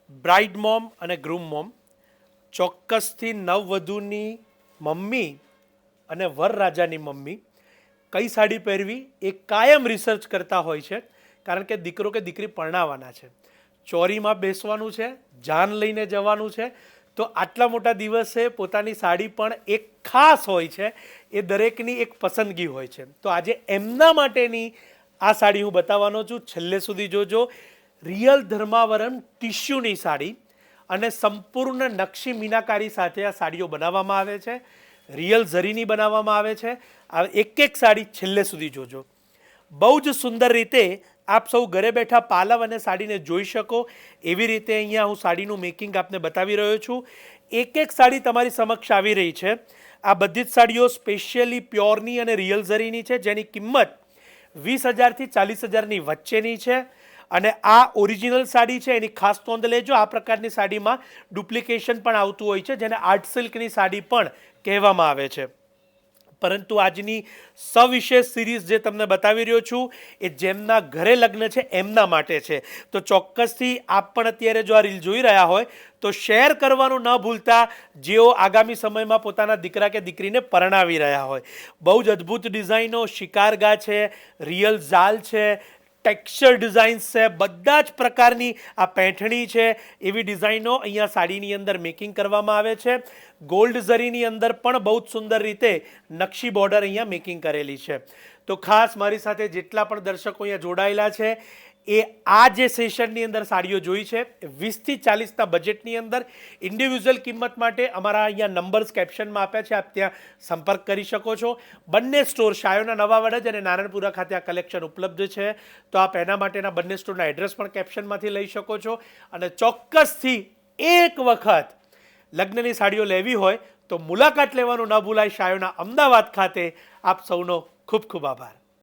Bride mom અને groom mom ચોક્કસથી નવવધુની mummy અને વરરાજાની મમ્મી કઈ સાડી પહેરવી એ કાયમ રિસર્ચ કરતા હોય છે, કારણ કે દીકરો કે દીકરી પરણાવવાના છે, ચોરીમાં બેસવાનું છે, જાન લઈને જવાનું છે. તો આટલા મોટા દિવસે પોતાની સાડી પણ એક ખાસ હોય છે, એ દરેકની એક પસંદગી હોય છે. તો આજે એમના માટેની આ સાડી હું બતાવવાનો છું, છેલ્લે સુધી જોજો. રિયલ ધર્માવરમ ટિશ્યુની સાડી અને સંપૂર્ણ નકશી મીનાકારી સાથે આ સાડીઓ બનાવવામાં આવે છે, રિયલ ઝરીની બનાવવામાં આવે છે. આ એક એક સાડી છેલ્લે સુધી જોજો. બહુ જ સુંદર રીતે આપ સૌ ઘરે બેઠા પાલવ અને સાડીને જોઈ શકો એવી રીતે અહીંયા હું સાડીનું મેકિંગ આપને બતાવી રહ્યો છું. એક એક સાડી તમારી સમક્ષ આવી રહી છે. આ બધી જ સાડીઓ સ્પેશિયલી પ્યોરની અને રિયલ ઝરીની છે, જેની કિંમત 20,000થી 40,000ની વચ્ચેની છે. અને આ ઓરિજિનલ સાડી છે, એની ખાસ નોંધ લેજો. આ પ્રકારની સાડીમાં ડુપ્લિકેશન પણ આવતું હોય છે, જેને આર્ટ સિલ્કની સાડી પણ કહેવામાં આવે છે. પરંતુ આજની સવિશેષ સિરીઝ જે તમને બતાવી રહ્યો છું એ જેમના ઘરે લગ્ન છે એમના માટે છે. તો ચોક્કસથી આપ પણ અત્યારે જો આ રીલ જોઈ રહ્યા હોય તો શેર કરવાનું ન ભૂલતા, જેઓ આગામી સમયમાં પોતાના દીકરા કે દીકરીને પરણાવી રહ્યા હોય. બહુ જ અદ્ભુત ડિઝાઇનો, શિકારગા છે, રિયલ ઝાલ છે, ટેક્સચર ડિઝાઇન્સ છે, બધા જ પ્રકારની આ પેઠણી છે, એવી ડિઝાઇનો અહીંયા સાડીની અંદર મેકિંગ કરવામાં આવે છે. ગોલ્ડ ઝરીની અંદર પણ બહુ જ સુંદર રીતે નકશી બોર્ડર અહીંયા મેકિંગ કરેલી છે. તો ખાસ મારી સાથે જેટલા પણ દર્શકો અહીંયા જોડાયેલા છે એ આ જે સેશનની અંદર સાડીઓ જોઈ છે 20થી 40ના બજેટની અંદર ઇન્ડિવિજ્યુઅલ કિંમત માટે અમારા અહીંયા નંબર્સ કેપ્શનમાં આપ્યા છે, આપ ત્યાં સંપર્ક કરી શકો છો. બંને સ્ટોર શાયોના નવા વડજ અને નારણપુરા ખાતે આ કલેક્શન ઉપલબ્ધ છે. તો આપ એના માટેના બંને સ્ટોરના એડ્રેસ પણ કેપ્શનમાંથી લઈ શકો છો. અને ચોક્કસથી એક વખત લગ્નની સાડીઓ લેવી હોય તો મુલાકાત લેવાનું ન ભૂલાય શાયોના અમદાવાદ ખાતે. આપ સૌનો ખૂબ ખૂબ આભાર.